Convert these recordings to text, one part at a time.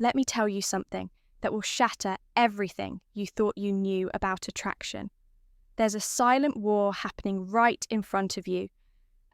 let me tell you something that will shatter everything you thought you knew about attraction. There's a silent war happening right in front of you,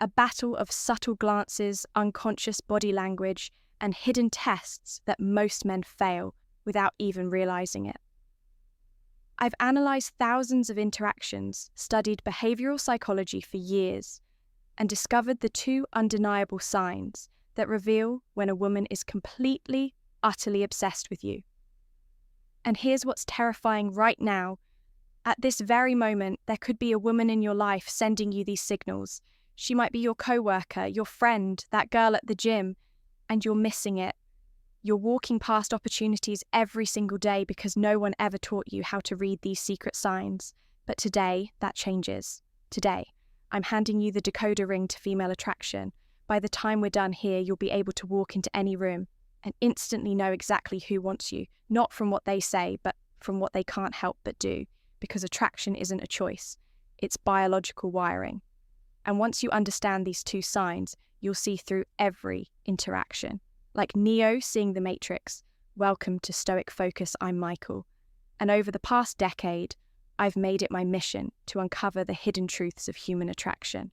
a battle of subtle glances, unconscious body language, and hidden tests that most men fail without even realizing it. I've analysed thousands of interactions, studied behavioural psychology for years, and discovered the two undeniable signs that reveal when a woman is completely, utterly obsessed with you. And here's what's terrifying right now. At this very moment, there could be a woman in your life sending you these signals. She might be your co-worker, your friend, that girl at the gym, and you're missing it. You're walking past opportunities every single day because no one ever taught you how to read these secret signs. But today, that changes. Today, I'm handing you the decoder ring to female attraction. By the time we're done here, you'll be able to walk into any room and instantly know exactly who wants you, not from what they say, but from what they can't help but do, because attraction isn't a choice. It's biological wiring. And once you understand these two signs, you'll see through every interaction. Like Neo seeing the Matrix, welcome to Stoic Focus, I'm Michael. And over the past decade, I've made it my mission to uncover the hidden truths of human attraction.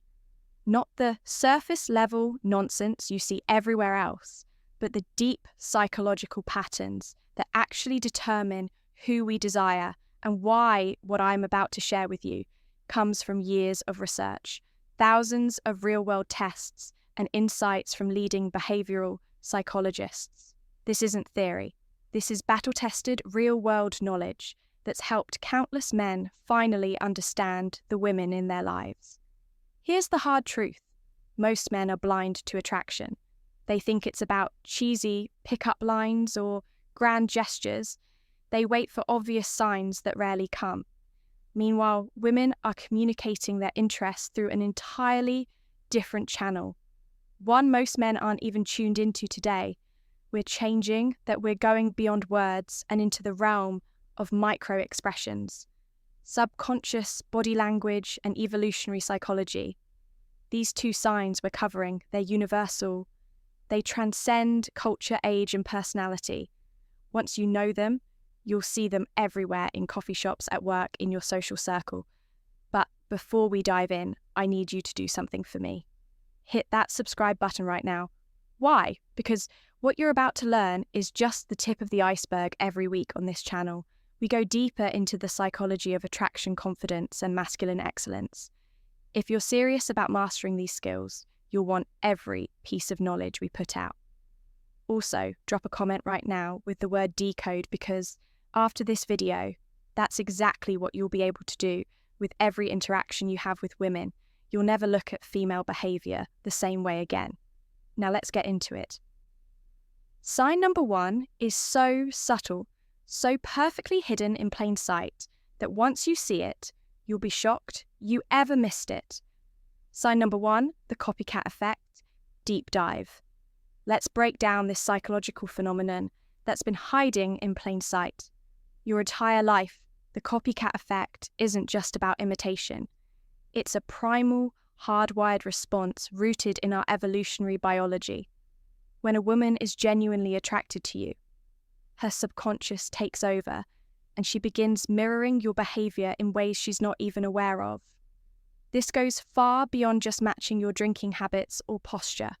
Not the surface-level nonsense you see everywhere else, but the deep psychological patterns that actually determine who we desire and why what I'm about to share with you comes from years of research, thousands of real-world tests, and insights from leading behavioural psychologists. This isn't theory. This is battle-tested, real-world knowledge that's helped countless men finally understand the women in their lives. Here's the hard truth. Most men are blind to attraction. They think it's about cheesy pick-up lines or grand gestures. They wait for obvious signs that rarely come. Meanwhile, women are communicating their interests through an entirely different channel. One most men aren't even tuned into today. We're changing, that we're going beyond words and into the realm of micro-expressions, subconscious body language and evolutionary psychology. These two signs we're covering, they're universal. They transcend culture, age, and personality. Once you know them, you'll see them everywhere in coffee shops, at work, in your social circle. But before we dive in, I need you to do something for me. Hit that subscribe button right now. Why? Because what you're about to learn is just the tip of the iceberg every week on this channel. We go deeper into the psychology of attraction, confidence, and masculine excellence. If you're serious about mastering these skills, you'll want every piece of knowledge we put out. Also, drop a comment right now with the word decode, because after this video, that's exactly what you'll be able to do with every interaction you have with women. You'll never look at female behavior the same way again. Now let's get into it. Sign number 1 is so subtle, so perfectly hidden in plain sight, that once you see it, you'll be shocked you ever missed it. Sign number 1, the copycat effect, deep dive. Let's break down this psychological phenomenon that's been hiding in plain sight. Your entire life, the copycat effect isn't just about imitation. It's a primal, hardwired response rooted in our evolutionary biology. When a woman is genuinely attracted to you, her subconscious takes over and she begins mirroring your behavior in ways she's not even aware of. This goes far beyond just matching your drinking habits or posture.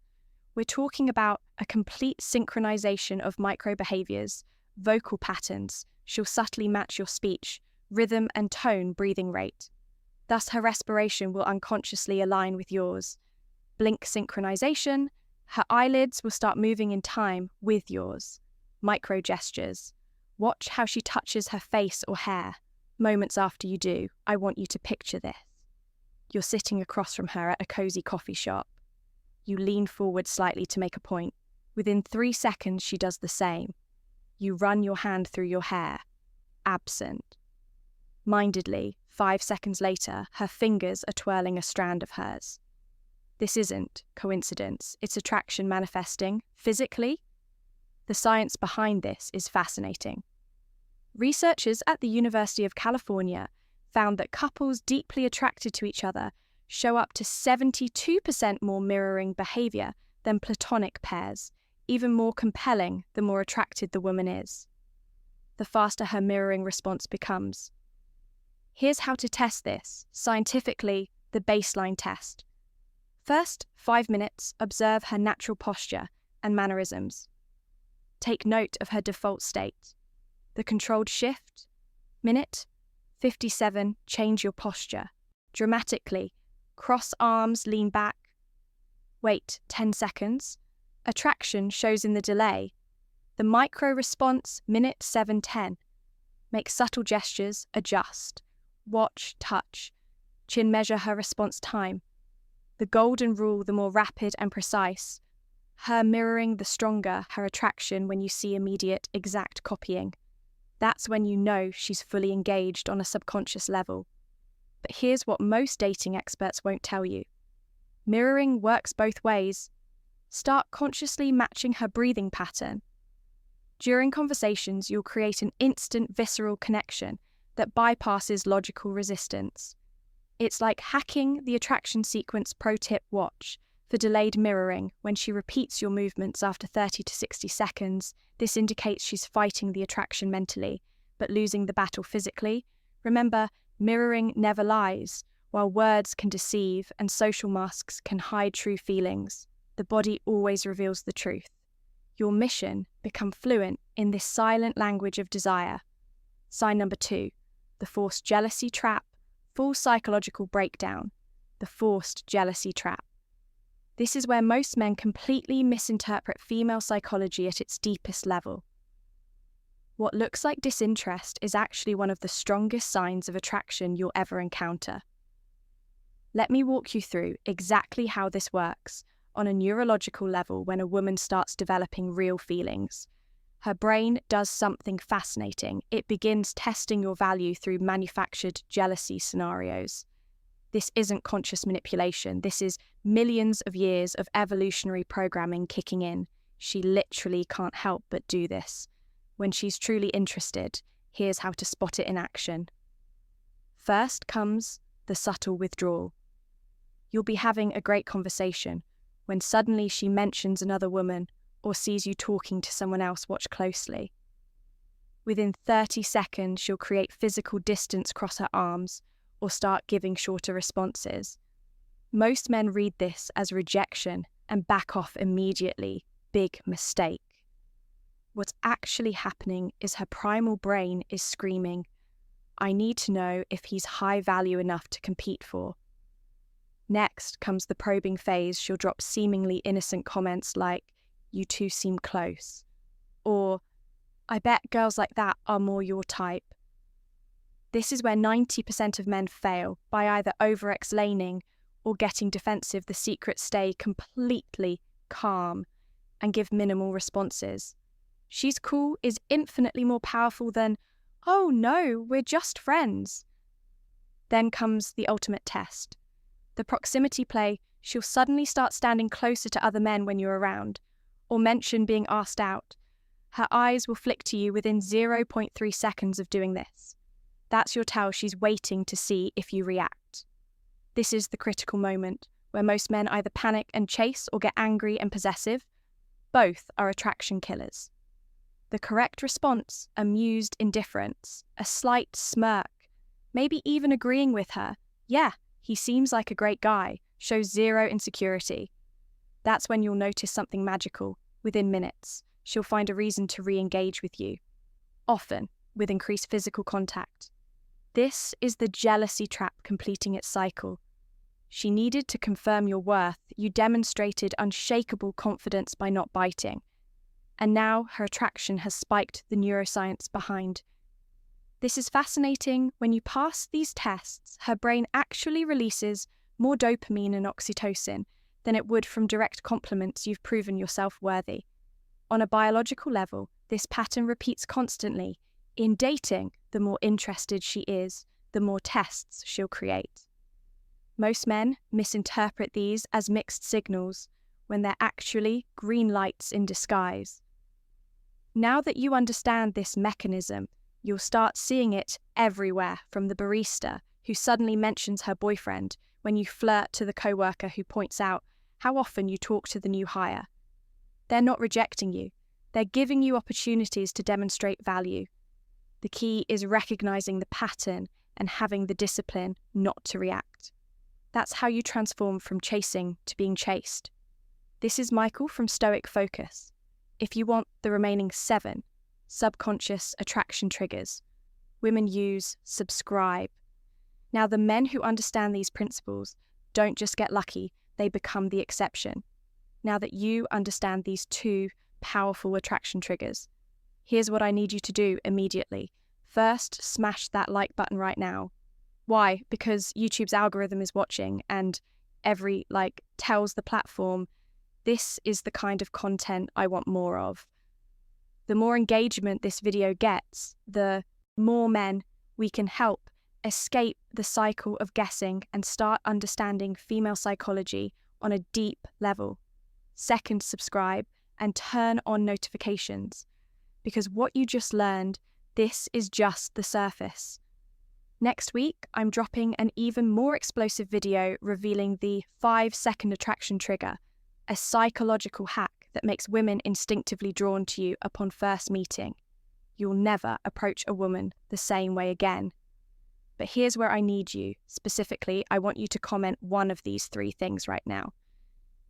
We're talking about a complete synchronization of micro-behaviors, vocal patterns. She'll subtly match your speech, rhythm and tone, breathing rate. Thus, her respiration will unconsciously align with yours. Blink synchronization, her eyelids will start moving in time with yours. Micro gestures. Watch how she touches her face or hair. Moments after you do, I want you to picture this. You're sitting across from her at a cozy coffee shop. You lean forward slightly to make a point. Within 3 seconds, she does the same. You run your hand through your hair. Absent. Mindedly, 5 seconds later, her fingers are twirling a strand of hers. This isn't coincidence. It's attraction manifesting physically. The science behind this is fascinating. Researchers at the University of California found that couples deeply attracted to each other show up to 72% more mirroring behavior than platonic pairs, even more compelling the more attracted the woman is. The faster her mirroring response becomes. Here's how to test this, scientifically, the baseline test. First, 5 minutes, observe her natural posture and mannerisms. Take note of her default state. The controlled shift, minute 57, change your posture. Dramatically, cross arms, lean back. Wait 10 seconds. Attraction shows in the delay. The micro response, minute 7:10. Make subtle gestures, adjust. Watch, touch. Chin measure her response time. The golden rule, the more rapid and precise. Her mirroring, the stronger her attraction when you see immediate, exact copying. That's when you know she's fully engaged on a subconscious level. But here's what most dating experts won't tell you. Mirroring works both ways. Start consciously matching her breathing pattern. During conversations, you'll create an instant visceral connection that bypasses logical resistance. It's like hacking the attraction sequence pro tip watch for delayed mirroring. When she repeats your movements after 30 to 60 seconds, this indicates she's fighting the attraction mentally, but losing the battle physically. Remember, mirroring never lies. While words can deceive and social masks can hide true feelings, the body always reveals the truth. Your mission: become fluent in this silent language of desire. Sign number 2, the forced jealousy trap. Full psychological breakdown. The forced jealousy trap. This is where most men completely misinterpret female psychology at its deepest level. What looks like disinterest is actually one of the strongest signs of attraction you'll ever encounter. Let me walk you through exactly how this works on a neurological level when a woman starts developing real feelings. Her brain does something fascinating. It begins testing your value through manufactured jealousy scenarios. This isn't conscious manipulation. This is millions of years of evolutionary programming kicking in. She literally can't help but do this. When she's truly interested, here's how to spot it in action. First comes the subtle withdrawal. You'll be having a great conversation when suddenly she mentions another woman or sees you talking to someone else. Watch closely. Within 30 seconds, she'll create physical distance, cross her arms, or start giving shorter responses. Most men read this as rejection and back off immediately. Big mistake. What's actually happening is her primal brain is screaming, I need to know if he's high value enough to compete for. Next comes the probing phase. She'll drop seemingly innocent comments like, you two seem close, or I bet girls like that are more your type. This is where 90% of men fail, by either over-explaining or getting defensive. The secret: stay completely calm and give minimal responses. She's cool is infinitely more powerful than, oh no, we're just friends. Then comes the ultimate test. The proximity play. She'll suddenly start standing closer to other men when you're around, or mention being asked out. Her eyes will flick to you within 0.3 seconds of doing this. That's your tell she's waiting to see if you react. This is the critical moment where most men either panic and chase or get angry and possessive. Both are attraction killers. The correct response: amused indifference, a slight smirk, maybe even agreeing with her. Yeah, he seems like a great guy, shows zero insecurity. That's when you'll notice something magical. Within minutes, she'll find a reason to re-engage with you, often with increased physical contact. This is the jealousy trap completing its cycle. She needed to confirm your worth. You demonstrated unshakable confidence by not biting. And now her attraction has spiked the neuroscience behind. This is fascinating. When you pass these tests, her brain actually releases more dopamine and oxytocin than it would from direct compliments you've proven yourself worthy. On a biological level, this pattern repeats constantly. In dating, the more interested she is, the more tests she'll create. Most men misinterpret these as mixed signals when they're actually green lights in disguise. Now that you understand this mechanism, you'll start seeing it everywhere, from the barista who suddenly mentions her boyfriend when you flirt to the coworker who points out how often you talk to the new hire. They're not rejecting you. They're giving you opportunities to demonstrate value. The key is recognizing the pattern and having the discipline not to react. That's how you transform from chasing to being chased. This is Michael from Stoic Focus. If you want the remaining 7 subconscious attraction triggers, women use subscribe. Now, the men who understand these principles don't just get lucky, they become the exception. Now that you understand these 2 powerful attraction triggers, here's what I need you to do immediately. First, smash that like button right now. Why? Because YouTube's algorithm is watching, and every like tells the platform, this is the kind of content I want more of. The more engagement this video gets, the more men we can help escape the cycle of guessing and start understanding female psychology on a deep level. Second, subscribe and turn on notifications, because what you just learned, this is just the surface. Next week, I'm dropping an even more explosive video revealing the 5-second attraction trigger, a psychological hack that makes women instinctively drawn to you upon first meeting. You'll never approach a woman the same way again. But here's where I need you. Specifically, I want you to comment one of these 3 things right now.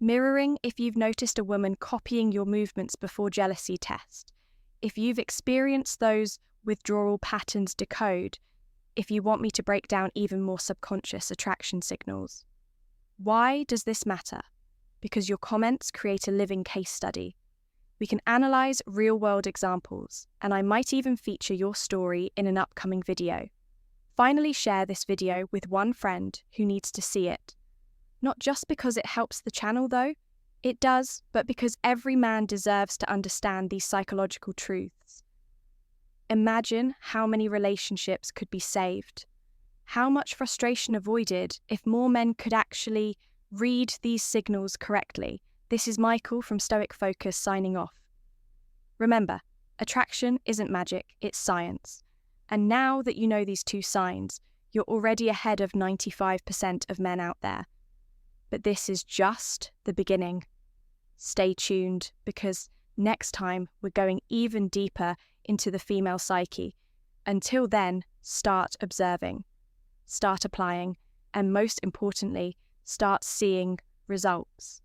Mirroring if you've noticed a woman copying your movements before jealousy test. If you've experienced those withdrawal patterns decode. If you want me to break down even more subconscious attraction signals. Why does this matter? Because your comments create a living case study. We can analyze real-world examples, and I might even feature your story in an upcoming video. Finally, share this video with one friend who needs to see it. Not just because it helps the channel though, it does, but because every man deserves to understand these psychological truths. Imagine how many relationships could be saved. How much frustration avoided if more men could actually read these signals correctly. This is Michael from Stoic Focus signing off. Remember, attraction isn't magic, it's science. And now that you know these 2 signs, you're already ahead of 95% of men out there. But this is just the beginning. Stay tuned, because next time we're going even deeper into the female psyche. Until then, start observing, start applying, and most importantly, start seeing results.